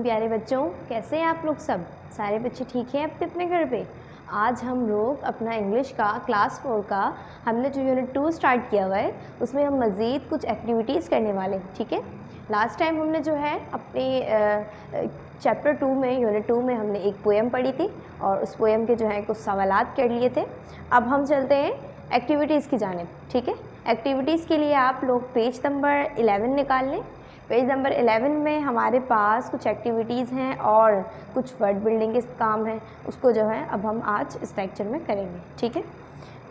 वालेकुम प्यारे बच्चों, कैसे हैं आप लोग सब? सारे बच्चे ठीक हैं अपने अपने घर पे? आज हम लोग अपना इंग्लिश का क्लास 4 का हमने जो यूनिट 2 स्टार्ट किया हुआ है उसमें हम मज़ीद कुछ एक्टिविटीज़ करने वाले हैं, ठीक है। लास्ट टाइम हमने जो है अपने चैप्टर 2 में यूनिट 2 में हमने एक पोएम पढ़ी थी और उस पोएम के जो है कुछ सवालात कर लिए थे। अब हम चलते हैं एक्टिविटीज़ की जानिब, ठीक है। एक्टिविटीज़ के लिए आप लोग पेज नंबर 11 निकाल लें। पेज नंबर 11 में हमारे पास कुछ एक्टिविटीज़ हैं और कुछ वर्ड बिल्डिंग के काम हैं, उसको जो है अब हम आज इस लेक्चर में करेंगे, ठीक है।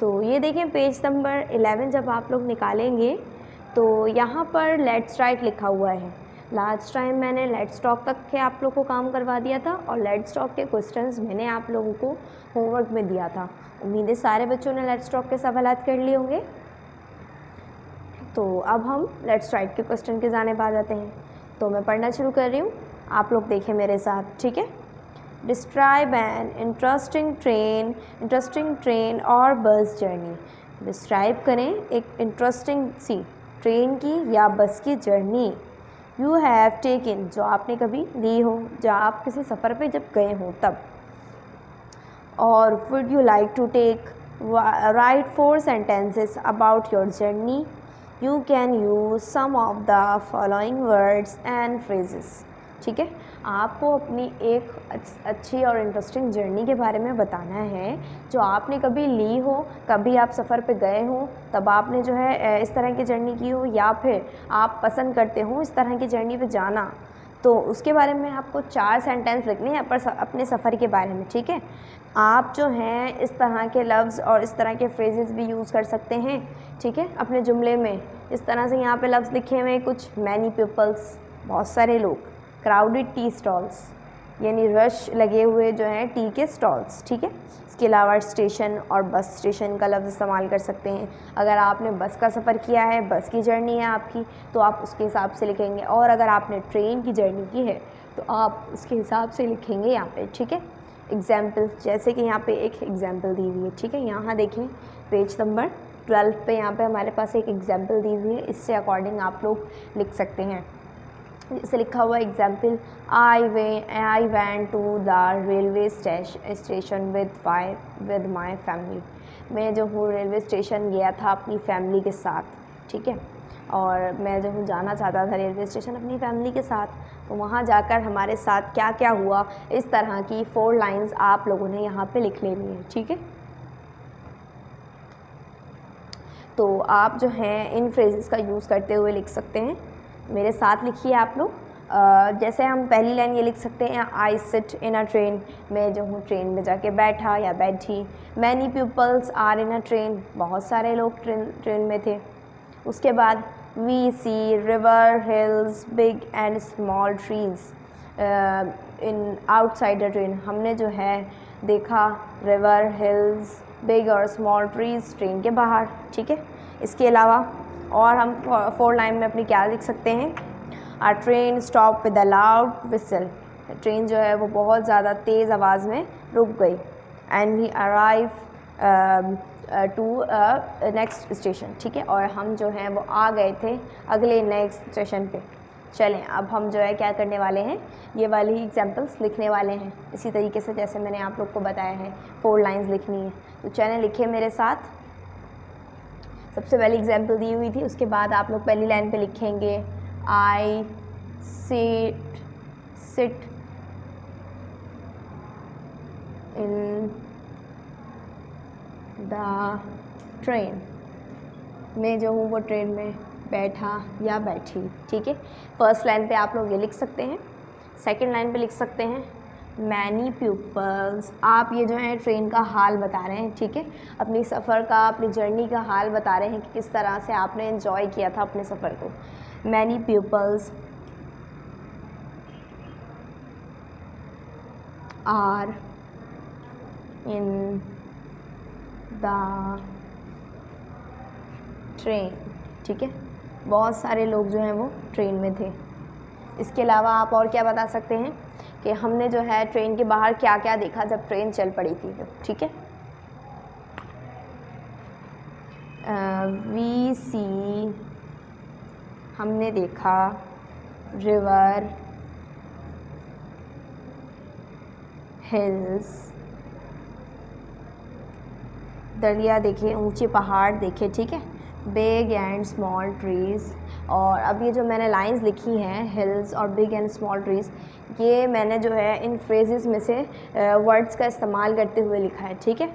तो ये देखें पेज नंबर 11 जब आप लोग निकालेंगे तो यहाँ पर लेट्स राइट लिखा हुआ है। लास्ट टाइम मैंने लेट्स टॉक तक के आप लोग को काम करवा दिया था और लेट्स टॉक के क्वेश्चंस मैंने आप लोगों को होमवर्क में दिया था। उम्मीद है सारे बच्चों ने लेट्स टॉक के सवालात कर लिए होंगे। तो अब हम लेट्स राइट के क्वेश्चन की जानिब आ जाते हैं। तो मैं पढ़ना शुरू कर रही हूँ, आप लोग देखें मेरे साथ, ठीक है। डिस्क्राइब एन इंटरेस्टिंग ट्रेन और बस जर्नी। डिस्क्राइब करें एक इंटरेस्टिंग सी ट्रेन की या बस की जर्नी यू हैव टेकन, जो आपने कभी ली हो, जब आप किसी सफ़र पे जब गए हो तब। और would you like to take, right 4 sentences about your journey. You can use some of the following words and phrases. ठीक है, आपको अपनी एक अच्छी और इंटरेस्टिंग जर्नी के बारे में बताना है जो आपने कभी ली हो, कभी आप सफ़र पे गए हो तब आपने जो है इस तरह की जर्नी की हो, या फिर आप पसंद करते हो इस तरह की जर्नी पे जाना, तो उसके बारे में आपको 4 सेंटेंस लिखने हैं अपने सफ़र के बारे में, ठीक है। आप जो हैं इस तरह के लफ्ज़ और इस तरह के फ्रेजेस भी यूज़ कर सकते हैं, ठीक है, अपने जुमले में। इस तरह से यहाँ पे लफ्ज़ लिखे हुए हैं कुछ, मैनी पीपल्स, बहुत सारे लोग, क्राउडेड टी स्टॉल्स, यानी रश लगे हुए जो हैं टी के स्टॉल्स, ठीक है। इसके अलावा स्टेशन और बस स्टेशन का लफ्ज़ इस्तेमाल कर सकते हैं। अगर आपने बस का सफ़र किया है, बस की जर्नी है आपकी, तो आप उसके हिसाब से लिखेंगे, और अगर आपने ट्रेन की जर्नी की है तो आप उसके हिसाब से लिखेंगे यहाँ पे, ठीक है। एग्जाम्पल, जैसे कि यहाँ पे एक एग्जाम्पल दी हुई है, ठीक है। यहाँ देखें पेज नंबर 12 पे यहाँ पे हमारे पास एक एग्जाम्पल दी हुई है, इससे अकॉर्डिंग आप लोग लिख सकते हैं। इसे लिखा हुआ example, I went to the railway station with my family. मैं जो हूँ रेलवे स्टेशन गया था अपनी फैमिली के साथ, ठीक है। और मैं जो हूँ जाना चाहता था रेलवे स्टेशन अपनी फैमिली के साथ, तो वहाँ जाकर हमारे साथ क्या क्या हुआ, इस तरह की 4 लाइंस आप लोगों ने यहाँ पे लिख लेनी है, ठीक है। तो आप जो हैं इन फ्रेजेस का यूज़ करते हुए लिख सकते हैं, मेरे साथ लिखिए आप लोग। जैसे हम पहली लाइन ये लिख सकते हैं, I sit in a train, मैं जो हूँ ट्रेन में जाके बैठा या बैठी। Many peoples are in a train, बहुत सारे लोग ट्रेन में थे। उसके बाद we see river hills big and small trees in outside the train, हमने जो है देखा रिवर हिल्स बिग और स्मॉल ट्रीज़ ट्रेन के बाहर, ठीक है। इसके अलावा और हम 4 लाइन में अपनी क्या लिख सकते हैं, a train stop with a loud whistle, train जो है वो बहुत ज़्यादा तेज़ आवाज़ में रुक गई। And we arrive to next station, ठीक है, और हम जो हैं वो आ गए थे अगले नेक्स्ट स्टेशन पे। चलें, अब हम जो है क्या करने वाले हैं, ये वाली एग्जाम्पल्स लिखने वाले हैं इसी तरीके से जैसे मैंने आप लोग को बताया है, 4 लाइंस लिखनी है। तो चलें लिखे मेरे साथ। सबसे पहली एग्जाम्पल दी हुई थी, उसके बाद आप लोग पहली लाइन पे लिखेंगे, I sit in the train, मैं जो हूँ वो ट्रेन में बैठा या बैठी, ठीक है। फर्स्ट लाइन पे आप लोग ये लिख सकते हैं। सेकंड लाइन पे लिख सकते हैं मैनी पीपल्स, आप ये जो है ट्रेन का हाल बता रहे हैं, ठीक है, अपनी सफ़र का, अपनी जर्नी का हाल बता रहे हैं कि किस तरह से आपने एंजॉय किया था अपने सफ़र को। Many peoples are in the train, ठीक है, बहुत सारे लोग जो हैं वो ट्रेन में थे। इसके अलावा आप और क्या बता सकते हैं कि हमने जो है ट्रेन के बाहर क्या क्या देखा जब ट्रेन चल पड़ी थी, ठीक है। वी सी, हमने देखा, रिवर हिल्स, दरिया देखे, ऊंचे पहाड़ देखे, ठीक है, बिग एंड स्मॉल ट्रीज़। और अब ये जो मैंने लाइंस लिखी हैं हिल्स और बिग एंड स्मॉल ट्रीज़, ये मैंने जो है इन फ्रेजेस में से वर्ड्स का इस्तेमाल करते हुए लिखा है, ठीक है,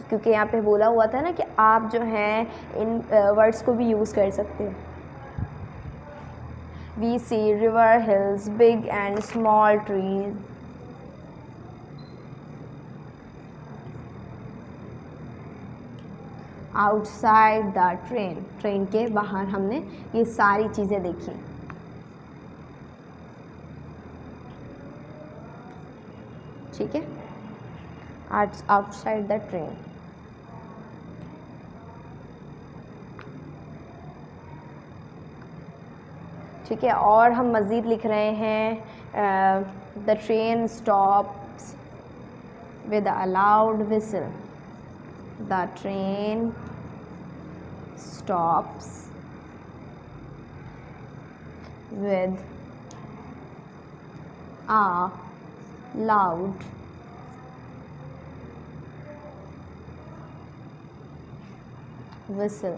क्योंकि यहाँ पे बोला हुआ था ना कि आप जो हैं इन वर्ड्स को भी यूज़ कर सकते हैं। We see river, hills, big and small trees. Outside the train, train के बाहर हमने ये सारी चीज़ें देखी। ठीक है, आउटसाइड द ट्रेन। ठीक है, और हम मज़ीद लिख रहे हैं the train stops with a loud whistle. The train stops with a loud whistle।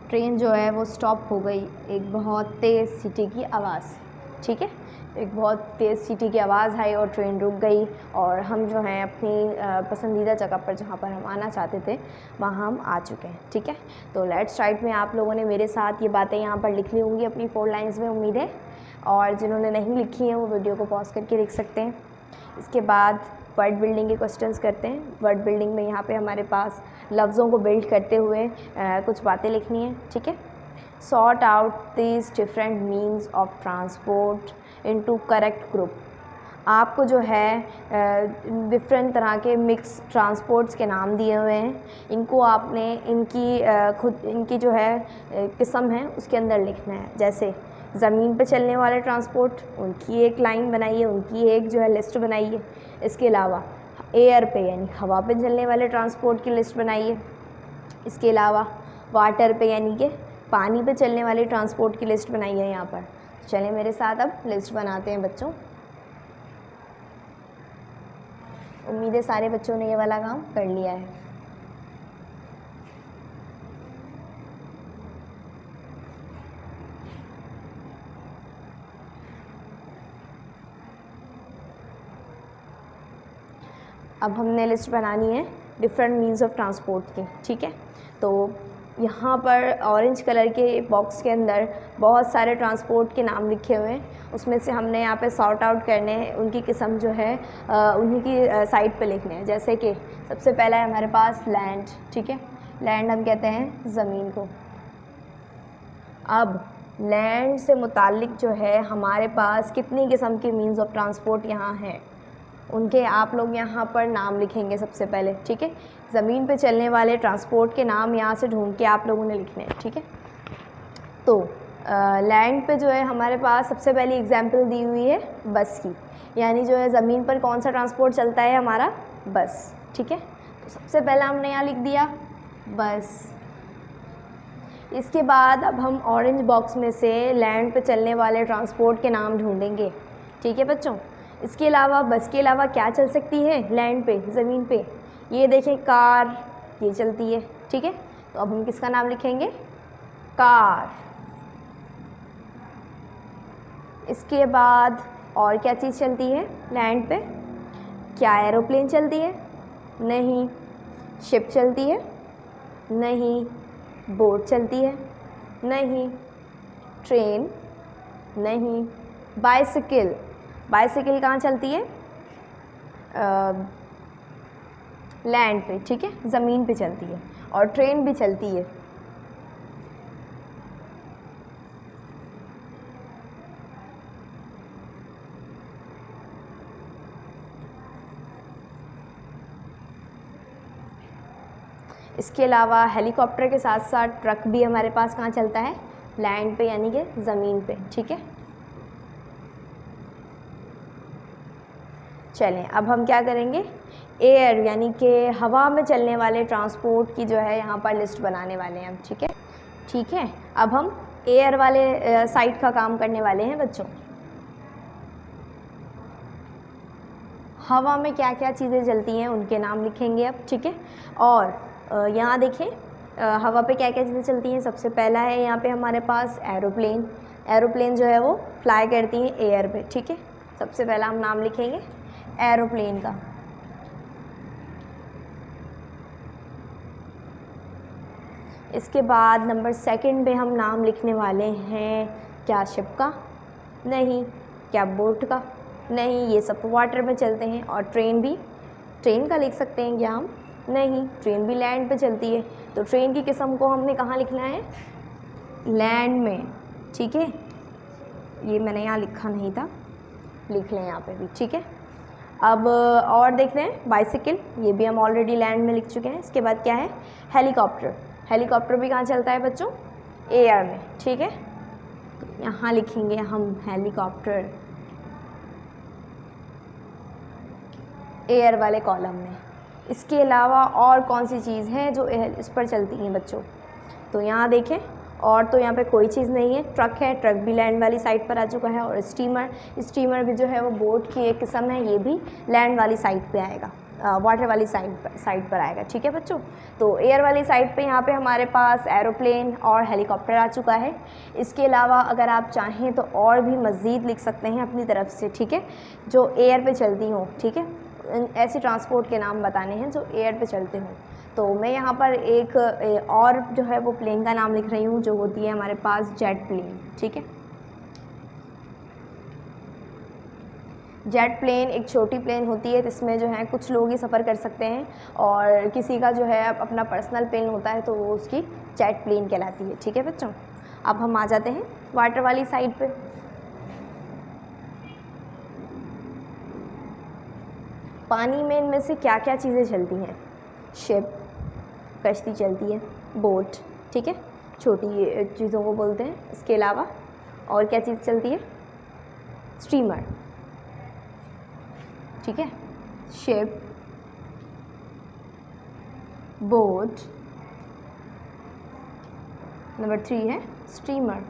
Train जो है वो स्टॉप हो गई एक बहुत तेज़ सीटी की आवाज़। ठीक है, एक बहुत तेज़ सीटी की आवाज़ आई और ट्रेन रुक गई और हम जो हैं अपनी पसंदीदा जगह पर जहाँ पर हम आना चाहते थे वहाँ हम आ चुके हैं। ठीक है, तो लेट्स राइट में आप लोगों ने मेरे साथ ये बातें यहाँ पर लिख ली होंगी अपनी 4 लाइन्स में, उम्मीद है। और जिन्होंने नहीं लिखी हैं वो वीडियो को पॉज करके लिख सकते हैं। इसके बाद वर्ड बिल्डिंग के क्वेश्चंस करते हैं। वर्ड बिल्डिंग में यहाँ पे हमारे पास लफ्ज़ों को बिल्ड करते हुए कुछ बातें लिखनी है। ठीक है, sort out these different means of transport into correct group. आपको जो है डिफरेंट तरह के मिक्स ट्रांसपोर्ट्स के नाम दिए हुए हैं, इनको आपने इनकी जो है किस्म है उसके अंदर लिखना है। जैसे ज़मीन पे चलने वाले ट्रांसपोर्ट, उनकी एक लाइन बनाइए, उनकी एक जो है लिस्ट बनाइए। इसके अलावा एयर पे यानी हवा पे चलने वाले ट्रांसपोर्ट की लिस्ट बनाइए। इसके अलावा वाटर पे यानी कि पानी पे चलने वाले ट्रांसपोर्ट की लिस्ट बनाइए यहाँ पर। चलें मेरे साथ अब लिस्ट बनाते हैं बच्चों। उम्मीद है सारे बच्चों ने ये वाला काम कर लिया है। अब हमने लिस्ट बनानी है डिफरेंट मीन्स ऑफ ट्रांसपोर्ट की। ठीक है, तो यहाँ पर ऑरेंज कलर के बॉक्स के अंदर बहुत सारे ट्रांसपोर्ट के नाम लिखे हुए हैं, उसमें से हमने यहाँ पे सॉर्ट आउट करने हैं, उनकी किस्म जो है उन्हीं की साइड पे लिखने हैं। जैसे कि सबसे पहला है हमारे पास लैंड। ठीक है, लैंड हम कहते हैं ज़मीन को। अब लैंड से मुताल्लिक जो है हमारे पास कितनी किस्म के मीन्स ऑफ ट्रांसपोर्ट यहाँ है, उनके आप लोग यहाँ पर नाम लिखेंगे सबसे पहले। ठीक है, ज़मीन पे चलने वाले ट्रांसपोर्ट के नाम यहाँ से ढूंढ के आप लोगों ने लिखने हैं। ठीक है, तो लैंड पे जो है हमारे पास सबसे पहली एग्जांपल दी हुई है बस की, यानी जो है ज़मीन पर कौन सा ट्रांसपोर्ट चलता है, हमारा बस। ठीक है, तो सबसे पहला हमने यहाँ लिख दिया बस। इसके बाद अब हम ऑरेंज बॉक्स में से लैंड पे चलने वाले ट्रांसपोर्ट के नाम ढूंढेंगे। ठीक है बच्चों, इसके अलावा बस के अलावा क्या चल सकती है लैंड पे, ज़मीन पे? ये देखें कार, ये चलती है। ठीक है, तो अब हम किसका नाम लिखेंगे, कार। इसके बाद और क्या चीज़ चलती है लैंड पे? क्या एरोप्लेन चलती है? नहीं। शिप चलती है? नहीं। बोट चलती है? नहीं। ट्रेन? नहीं। बाइसिकल, बाइसिकल कहाँ चलती है? लैंड पे। ठीक है, ज़मीन पे चलती है। और ट्रेन भी चलती है। इसके अलावा हेलीकॉप्टर के साथ साथ ट्रक भी हमारे पास कहाँ चलता है, लैंड पे यानी कि ज़मीन पे। ठीक है, चलें अब हम क्या करेंगे, एयर यानी कि हवा में चलने वाले ट्रांसपोर्ट की जो है यहाँ पर लिस्ट बनाने वाले हैं हम। ठीक है, ठीक है, अब हम एयर वाले साइड का काम करने वाले हैं बच्चों। हवा में क्या क्या चीज़ें चलती हैं उनके नाम लिखेंगे अब, ठीक है। और यहाँ देखें हवा पे क्या क्या चीज़ें चलती हैं। सबसे पहला है यहाँ पे हमारे पास एरोप्लेन। एरोप्लेन जो है वो फ्लाई करती हैं एयर पे, ठीक है। सबसे पहला हम नाम लिखेंगे एरोप्लेन का। इसके बाद नंबर सेकंड पे हम नाम लिखने वाले हैं क्या शिप का? नहीं। क्या बोट का? नहीं, ये सब वाटर में चलते हैं। और ट्रेन भी, ट्रेन का लिख सकते हैं क्या हम? नहीं, ट्रेन भी लैंड पे चलती है। तो ट्रेन की किस्म को हमने कहाँ लिखना है? लैंड में, ठीक है। ये मैंने यहाँ लिखा नहीं था, लिख लें यहाँ पे भी, ठीक है। अब और देख रहे हैं बाइसिकल, ये भी हम ऑलरेडी लैंड में लिख चुके हैं। इसके बाद क्या है? हेलीकॉप्टर। हेलीकॉप्टर भी कहाँ चलता है बच्चों? एयर में, ठीक है। तो यहाँ लिखेंगे हम हेलीकॉप्टर एयर वाले कॉलम में। इसके अलावा और कौन सी चीज़ है जो इस पर चलती हैं बच्चों? तो यहाँ देखें, और तो यहाँ पे कोई चीज़ नहीं है। ट्रक है, ट्रक भी लैंड वाली साइड पर आ चुका है। और स्टीमर, स्टीमर भी जो है वो बोट की एक किस्म है, ये भी लैंड वाली साइड पे आएगा, वाटर वाली साइड पर आएगा, ठीक है बच्चों। तो एयर वाली साइड पे यहाँ पे हमारे पास एरोप्लेन और हेलीकॉप्टर आ चुका है। इसके अलावा अगर आप चाहें तो और भी मज़ीद लिख सकते हैं अपनी तरफ से, ठीक है, जो एयर पे चलती हों, ठीक है। ऐसी ट्रांसपोर्ट के नाम बताने हैं जो एयर पे चलते हों। तो मैं यहाँ पर एक और जो है वो प्लेन का नाम लिख रही हूँ, जो होती है हमारे पास जेट प्लेन, ठीक है। जेट प्लेन एक छोटी प्लेन होती है, जिसमें जो है कुछ लोग ही सफ़र कर सकते हैं, और किसी का जो है अपना पर्सनल प्लेन होता है तो वो उसकी जेट प्लेन कहलाती है, ठीक है बच्चों। अब हम आ जाते हैं वाटर वाली साइड पे। पानी में इनमें से क्या क्या चीज़ें चलती हैं? शिप, कश्ती चलती है, बोट, ठीक है, छोटी चीज़ों को बोलते हैं। इसके अलावा और क्या चीज़ चलती है? स्टीमर, ठीक है, शिप, बोट, नंबर 3 है स्टीमर।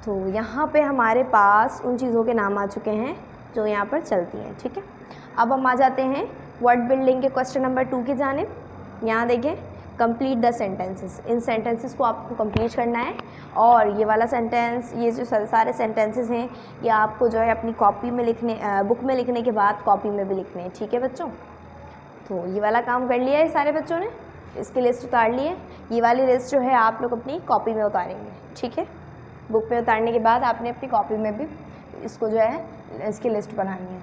तो यहाँ पे हमारे पास उन चीज़ों के नाम आ चुके हैं जो यहाँ पर चलती हैं, ठीक है। अब हम आ जाते हैं वर्ड बिल्डिंग के क्वेश्चन नंबर 2 की जानिब। यहाँ देखें, complete the sentences. In sentences को आपको कंप्लीट करना है, और ये वाला सेंटेंस, ये जो सारे सेंटेंसेस हैं, ये आपको जो है अपनी कॉपी में लिखने, बुक में लिखने के बाद कॉपी में भी लिखने हैं, ठीक है बच्चों। तो ये वाला काम कर लिया है सारे बच्चों ने, इसकी लिस्ट उतार ली है। ये वाली लिस्ट जो है आप लोग अपनी कॉपी में उतारेंगे, ठीक है। बुक में उतारने के बाद आपने अपनी कॉपी में भी इसको जो है इसकी लिस्ट बनानी है।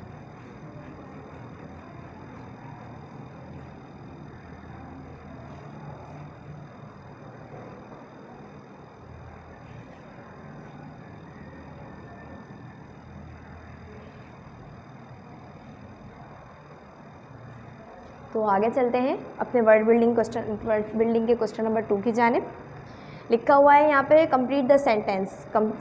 तो आगे चलते हैं अपने वर्ड बिल्डिंग के क्वेश्चन नंबर 2 की जानिब। लिखा हुआ है यहाँ पे कंप्लीट द सेंटेंस।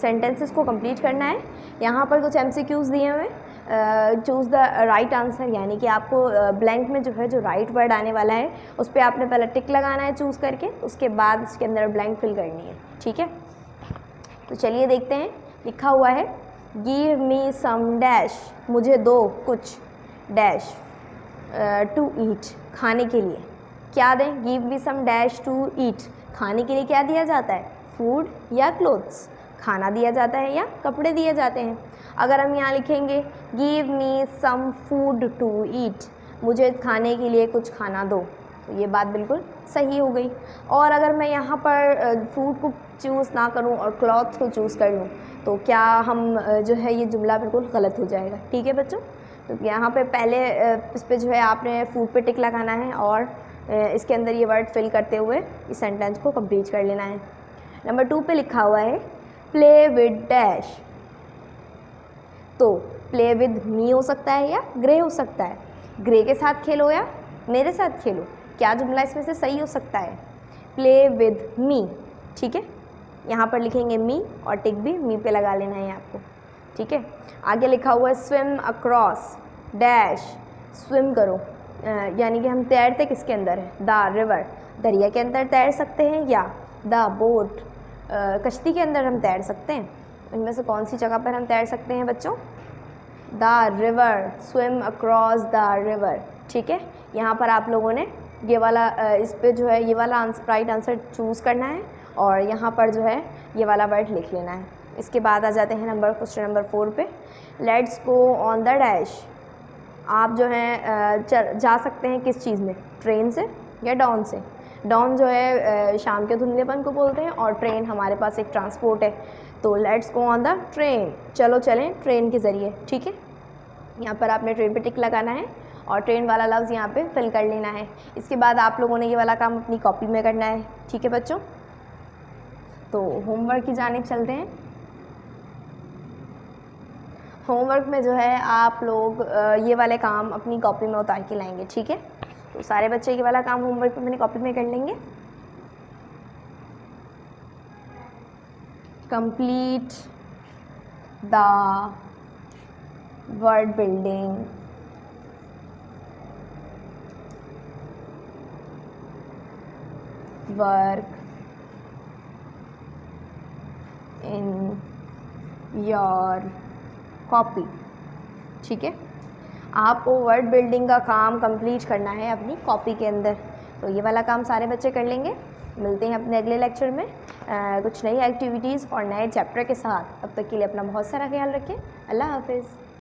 सेंटेंसेस को कंप्लीट करना है। यहाँ पर कुछ MCQs दिए हुए हैं। चूज़ द राइट आंसर, यानी कि आपको ब्लैंक में जो है जो राइट वर्ड आने वाला है उस पर आपने पहले टिक लगाना है चूज़ करके, उसके बाद उसके अंदर ब्लैंक फिल करनी है, ठीक है। तो चलिए देखते हैं। लिखा हुआ है गिव मी सम डैश, मुझे दो कुछ डैश, टू ईट, खाने के लिए। क्या दें? Give me some dash to eat, खाने के लिए क्या दिया जाता है? फूड या क्लोथ्स, खाना दिया जाता है या कपड़े दिए जाते हैं। अगर हम यहाँ लिखेंगे give me some food to eat, मुझे खाने के लिए कुछ खाना दो, तो ये बात बिल्कुल सही हो गई। और अगर मैं यहाँ पर फूड को चूज़ ना करूँ और क्लॉथ्स को चूज़ कर लूँ, तो क्या हम जो है ये जुमला बिल्कुल गलत हो जाएगा, ठीक है बच्चों। तो यहाँ पे पहले इस पे जो है आपने फूड पे टिक लगाना है, और इसके अंदर ये वर्ड फिल करते हुए इस सेंटेंस को कंप्लीट कर लेना है। नंबर 2 पे लिखा हुआ है प्ले विद डैश, तो प्ले विद मी हो सकता है या ग्रे हो सकता है। ग्रे के साथ खेलो या मेरे साथ खेलो, क्या जुमला इसमें से सही हो सकता है? प्ले विद मी, ठीक है। यहाँ पर लिखेंगे मी और टिक भी मी पे लगा लेना है आपको, ठीक है। आगे लिखा हुआ है स्विम अक्रॉस डैश, स्विम करो, यानी कि हम तैरते किसके अंदर है? द रिवर, दरिया के अंदर तैर सकते हैं, या द बोट, कश्ती के अंदर हम तैर सकते हैं, इनमें से कौन सी जगह पर हम तैर सकते हैं बच्चों? The river, swim across the river. ठीक है, यहाँ पर आप लोगों ने ये वाला इस पे जो है ये वाला राइट आंसर चूज़ करना है और यहाँ पर जो है ये वाला वर्ड लिख लेना है। इसके बाद आ जाते हैं क्वेश्चन नंबर 4 पे। Let's go on the dash. आप जो है जा सकते हैं किस चीज़ में? ट्रेन से या डॉन से? डॉन जो है शाम के धुंधलेपन को बोलते हैं और ट्रेन हमारे पास एक ट्रांसपोर्ट है, तो let's go on the train, चलो चलें ट्रेन के ज़रिए। ठीक है, यहाँ पर आपने ट्रेन पे टिक लगाना है और ट्रेन वाला लफ्ज़ यहाँ पे फिल कर लेना है। इसके बाद आप लोगों ने ये वाला काम अपनी कॉपी में करना है। ठीक है बच्चों, तो होमवर्क की जानिब चलते हैं। होमवर्क में जो है आप लोग ये वाले काम अपनी कॉपी में उतार के लाएंगे। ठीक है, तो सारे बच्चे ये वाला काम होमवर्क में अपनी कॉपी में कर लेंगे। Complete the word building work in your copy. ठीक है, आपको वर्ड बिल्डिंग का काम कंप्लीट करना है अपनी कॉपी के अंदर, तो ये वाला काम सारे बच्चे कर लेंगे। मिलते हैं अपने अगले लेक्चर में कुछ नई एक्टिविटीज़ और नए चैप्टर के साथ। अब तक के लिए अपना बहुत सारा ख्याल रखें। अल्लाह हाफिज़।